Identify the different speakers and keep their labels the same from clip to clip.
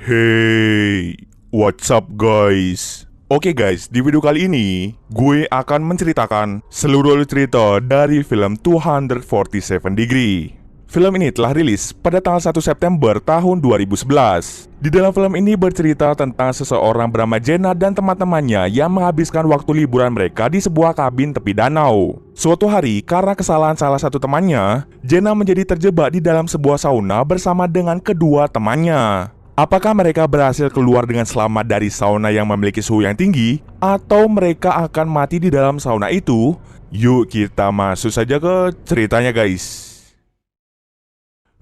Speaker 1: Hey, what's up guys? Oke guys, di video kali ini gue akan menceritakan seluruh cerita dari film 247 Degree. Film ini telah rilis pada tanggal 1 September tahun 2011. Di dalam film ini bercerita tentang seseorang bernama Jenna dan teman-temannya yang menghabiskan waktu liburan mereka di sebuah kabin tepi danau. Suatu hari, karena kesalahan salah satu temannya, Jenna menjadi terjebak di dalam sebuah sauna bersama dengan kedua temannya. Apakah mereka berhasil keluar dengan selamat dari sauna yang memiliki suhu yang tinggi, atau mereka akan mati di dalam sauna itu? Yuk kita masuk saja ke ceritanya guys.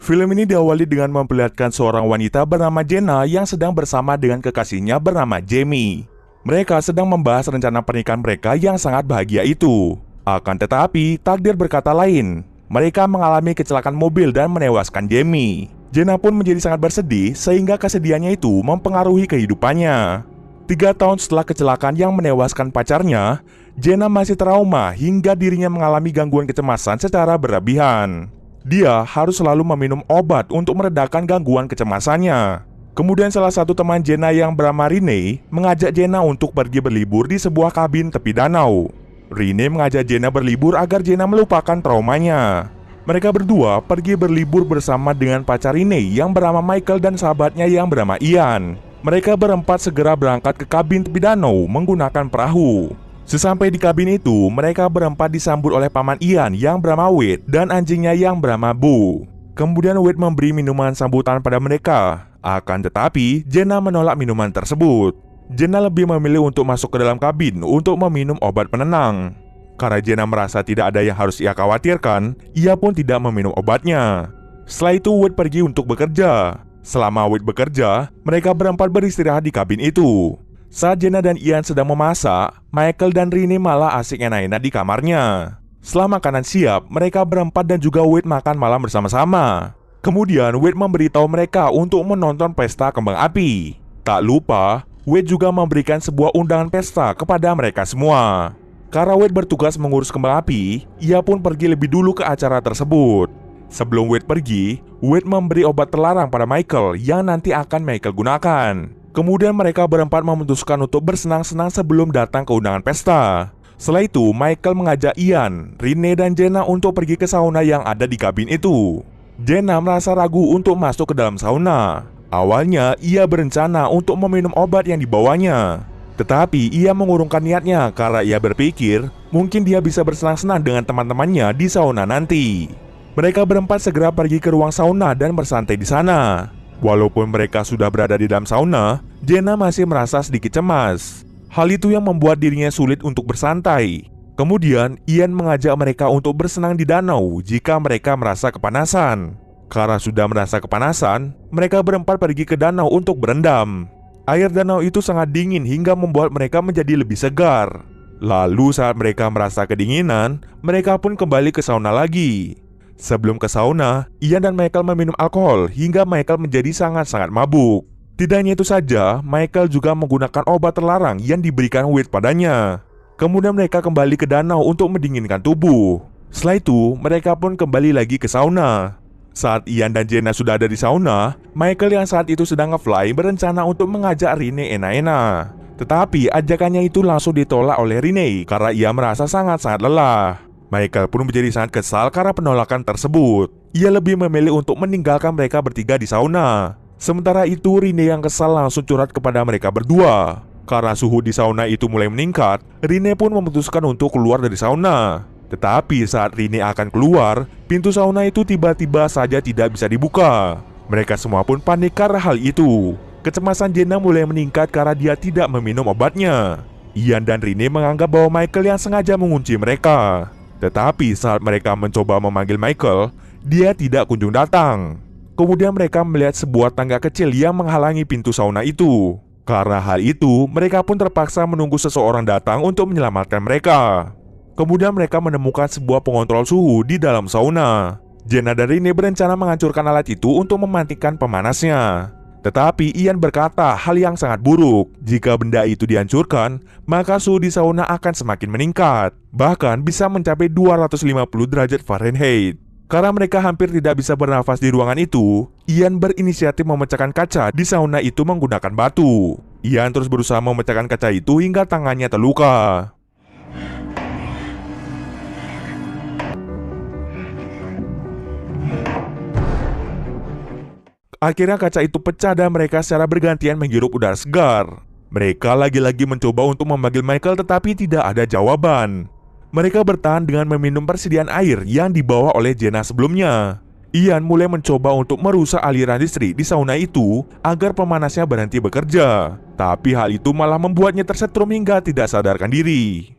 Speaker 1: Film ini diawali dengan memperlihatkan seorang wanita bernama Jenna yang sedang bersama dengan kekasihnya bernama Jamie. Mereka sedang membahas rencana pernikahan mereka yang sangat bahagia itu. Akan tetapi, takdir berkata lain. Mereka mengalami kecelakaan mobil dan menewaskan Jamie. Jenna pun menjadi sangat bersedih sehingga kesedihannya itu mempengaruhi kehidupannya. 3 tahun setelah kecelakaan yang menewaskan pacarnya, Jenna masih trauma hingga dirinya mengalami gangguan kecemasan secara berlebihan. Dia harus selalu meminum obat untuk meredakan gangguan kecemasannya. Kemudian salah satu teman Jenna yang bernama Rene mengajak Jenna untuk pergi berlibur di sebuah kabin tepi danau. Rene mengajak Jenna berlibur agar Jenna melupakan traumanya. Mereka berdua pergi berlibur bersama dengan pacar Rene yang bernama Michael dan sahabatnya yang bernama Ian. Mereka berempat segera berangkat ke kabin tepi danau menggunakan perahu. Sesampai di kabin itu, mereka berempat disambut oleh paman Ian yang bernama Wade dan anjingnya yang bernama Boo. Kemudian Wade memberi minuman sambutan pada mereka. Akan tetapi, Jenna menolak minuman tersebut. Jenna lebih memilih untuk masuk ke dalam kabin untuk meminum obat penenang. Karena Jenna merasa tidak ada yang harus ia khawatirkan, ia pun tidak meminum obatnya. Setelah itu Wade pergi untuk bekerja. Selama Wade bekerja, mereka berempat beristirahat di kabin itu. Saat Jenna dan Ian sedang memasak, Michael dan Rene malah asik enak-enak di kamarnya. Setelah makanan siap, mereka berempat dan juga Wade makan malam bersama-sama. Kemudian Wade memberitahu mereka untuk menonton pesta kembang api. Tak lupa, Wade juga memberikan sebuah undangan pesta kepada mereka semua. Karena Wade bertugas mengurus kembang api, ia pun pergi lebih dulu ke acara tersebut. Sebelum Wade pergi, Wade memberi obat terlarang pada Michael yang nanti akan Michael gunakan. Kemudian mereka berempat memutuskan untuk bersenang-senang sebelum datang ke undangan pesta. Setelah itu, Michael mengajak Ian, Rene dan Jenna untuk pergi ke sauna yang ada di kabin itu. Jenna merasa ragu untuk masuk ke dalam sauna. Awalnya, ia berencana untuk meminum obat yang dibawanya. Tetapi ia mengurungkan niatnya karena ia berpikir mungkin dia bisa bersenang-senang dengan teman-temannya di sauna nanti. Mereka berempat segera pergi ke ruang sauna dan bersantai di sana. Walaupun mereka sudah berada di dalam sauna, Jenna masih merasa sedikit cemas. Hal itu yang membuat dirinya sulit untuk bersantai. Kemudian, Ian mengajak mereka untuk bersenang di danau jika mereka merasa kepanasan. Karena sudah merasa kepanasan, mereka berempat pergi ke danau untuk berendam. Air danau itu sangat dingin hingga membuat mereka menjadi lebih segar. Lalu saat mereka merasa kedinginan, mereka pun kembali ke sauna lagi. Sebelum ke sauna, Ian dan Michael meminum alkohol hingga Michael menjadi sangat-sangat mabuk. Tidak hanya itu saja, Michael juga menggunakan obat terlarang yang diberikan Wade padanya. Kemudian mereka kembali ke danau untuk mendinginkan tubuh. Setelah itu, mereka pun kembali lagi ke sauna. Saat Ian dan Jenna sudah ada di sauna, Michael yang saat itu sedang nge-fly berencana untuk mengajak Rene enak-enak. Tetapi ajakannya itu langsung ditolak oleh Rene karena ia merasa sangat-sangat lelah. Michael pun menjadi sangat kesal karena penolakan tersebut. Ia lebih memilih untuk meninggalkan mereka bertiga di sauna. Sementara itu Rene yang kesal langsung curhat kepada mereka berdua. Karena suhu di sauna itu mulai meningkat, Rene pun memutuskan untuk keluar dari sauna. Tetapi saat Rene akan keluar, pintu sauna itu tiba-tiba saja tidak bisa dibuka. Mereka semua pun panik karena hal itu. Kecemasan Jenna mulai meningkat karena dia tidak meminum obatnya. Ian dan Rene menganggap bahwa Michael yang sengaja mengunci mereka. Tetapi saat mereka mencoba memanggil Michael, dia tidak kunjung datang. Kemudian mereka melihat sebuah tangga kecil yang menghalangi pintu sauna itu. Karena hal itu, mereka pun terpaksa menunggu seseorang datang untuk menyelamatkan mereka. Kemudian mereka menemukan sebuah pengontrol suhu di dalam sauna. Jenna dan Rene berencana menghancurkan alat itu untuk memantikan pemanasnya. Tetapi Ian berkata hal yang sangat buruk. Jika benda itu dihancurkan, maka suhu di sauna akan semakin meningkat. Bahkan bisa mencapai 250 derajat Fahrenheit. Karena mereka hampir tidak bisa bernafas di ruangan itu, Ian berinisiatif memecahkan kaca di sauna itu menggunakan batu. Ian terus berusaha memecahkan kaca itu hingga tangannya terluka. Akhirnya kaca itu pecah dan mereka secara bergantian menghirup udara segar. Mereka lagi-lagi mencoba untuk memanggil Michael tetapi tidak ada jawaban. Mereka bertahan dengan meminum persediaan air yang dibawa oleh Jenna sebelumnya. Ian mulai mencoba untuk merusak aliran listrik di sauna itu agar pemanasnya berhenti bekerja. Tapi hal itu malah membuatnya tersetrum hingga tidak sadarkan diri.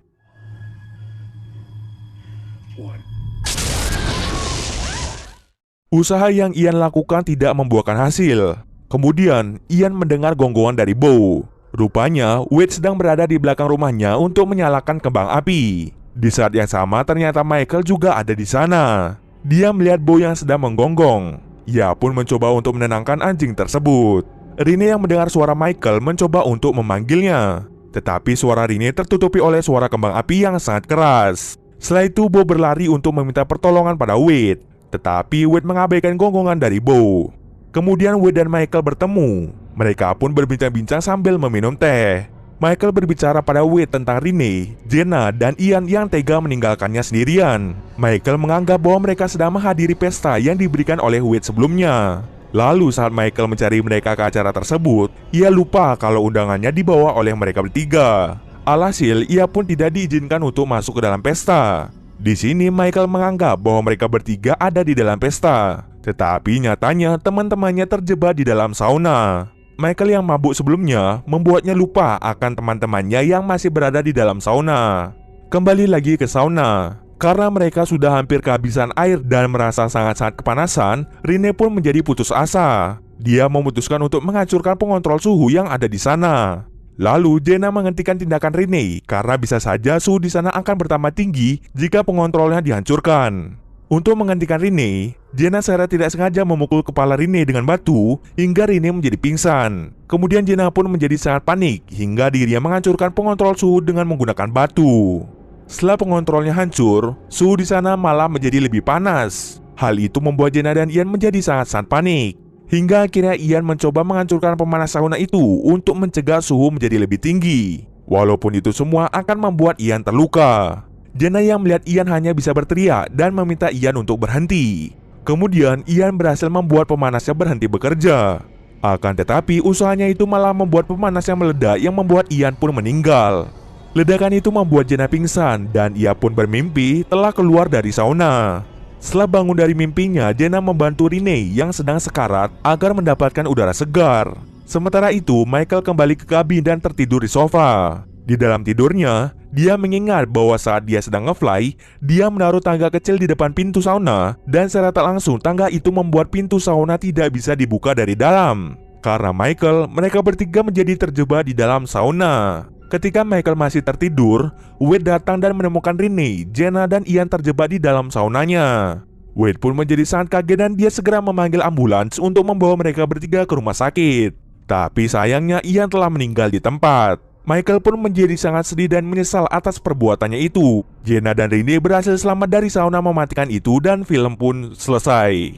Speaker 1: Usaha yang Ian lakukan tidak membuahkan hasil. Kemudian, Ian mendengar gonggongan dari Bo. Rupanya, Wade sedang berada di belakang rumahnya untuk menyalakan kembang api. Di saat yang sama, ternyata Michael juga ada di sana. Dia melihat Bo yang sedang menggonggong. Ia pun mencoba untuk menenangkan anjing tersebut. Rene yang mendengar suara Michael mencoba untuk memanggilnya. Tetapi suara Rene tertutupi oleh suara kembang api yang sangat keras. Setelah itu, Bo berlari untuk meminta pertolongan pada Wade. Tetapi Wade mengabaikan gonggongan dari Bo. Kemudian Wade dan Michael bertemu. Mereka pun berbincang-bincang sambil meminum teh. Michael berbicara pada Wade tentang Rene, Jenna, dan Ian yang tega meninggalkannya sendirian. Michael menganggap bahwa mereka sedang menghadiri pesta yang diberikan oleh Wade sebelumnya. Lalu saat Michael mencari mereka ke acara tersebut, ia lupa kalau undangannya dibawa oleh mereka bertiga. Alhasil, ia pun tidak diizinkan untuk masuk ke dalam pesta. Di sini Michael menganggap bahwa mereka bertiga ada di dalam pesta. Tetapi nyatanya teman-temannya terjebak di dalam sauna. Michael yang mabuk sebelumnya membuatnya lupa akan teman-temannya yang masih berada di dalam sauna. Kembali lagi ke sauna. Karena mereka sudah hampir kehabisan air dan merasa sangat-sangat kepanasan, Rene pun menjadi putus asa. Dia memutuskan untuk menghancurkan pengontrol suhu yang ada di sana. Lalu Jenna menghentikan tindakan Rene karena bisa saja suhu di sana akan bertambah tinggi jika pengontrolnya dihancurkan. Untuk menghentikan Rene, Jenna secara tidak sengaja memukul kepala Rene dengan batu hingga Rene menjadi pingsan. Kemudian Jenna pun menjadi sangat panik hingga dirinya menghancurkan pengontrol suhu dengan menggunakan batu. Setelah pengontrolnya hancur, suhu di sana malah menjadi lebih panas. Hal itu membuat Jenna dan Ian menjadi sangat-sangat panik. Hingga akhirnya Ian mencoba menghancurkan pemanas sauna itu untuk mencegah suhu menjadi lebih tinggi. Walaupun itu semua akan membuat Ian terluka. Jenna yang melihat Ian hanya bisa berteriak dan meminta Ian untuk berhenti. Kemudian Ian berhasil membuat pemanasnya berhenti bekerja. Akan tetapi usahanya itu malah membuat pemanasnya meledak yang membuat Ian pun meninggal. Ledakan itu membuat Jenna pingsan dan ia pun bermimpi telah keluar dari sauna. Setelah bangun dari mimpinya, Jenna membantu Rene yang sedang sekarat agar mendapatkan udara segar. Sementara itu, Michael kembali ke kabin dan tertidur di sofa. Di dalam tidurnya, dia mengingat bahwa saat dia sedang nge-fly, dia menaruh tangga kecil di depan pintu sauna dan secara tak langsung tangga itu membuat pintu sauna tidak bisa dibuka dari dalam. Karena Michael, mereka bertiga menjadi terjebak di dalam sauna. Ketika Michael masih tertidur, Wade datang dan menemukan Rene, Jenna, dan Ian terjebak di dalam saunanya. Wade pun menjadi sangat kaget dan dia segera memanggil ambulans untuk membawa mereka bertiga ke rumah sakit. Tapi sayangnya Ian telah meninggal di tempat. Michael pun menjadi sangat sedih dan menyesal atas perbuatannya itu. Jenna dan Rene berhasil selamat dari sauna mematikan itu dan film pun selesai.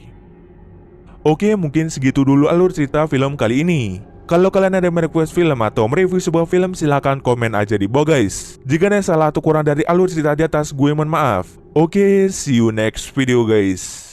Speaker 1: Oke, mungkin segitu dulu alur cerita film kali ini. Kalau kalian ada merequest film atau mereview sebuah film, silahkan komen aja di bawah guys. Jika ada yang salah atau kurang dari alur cerita di atas, gue mohon maaf. Oke, see you next video guys.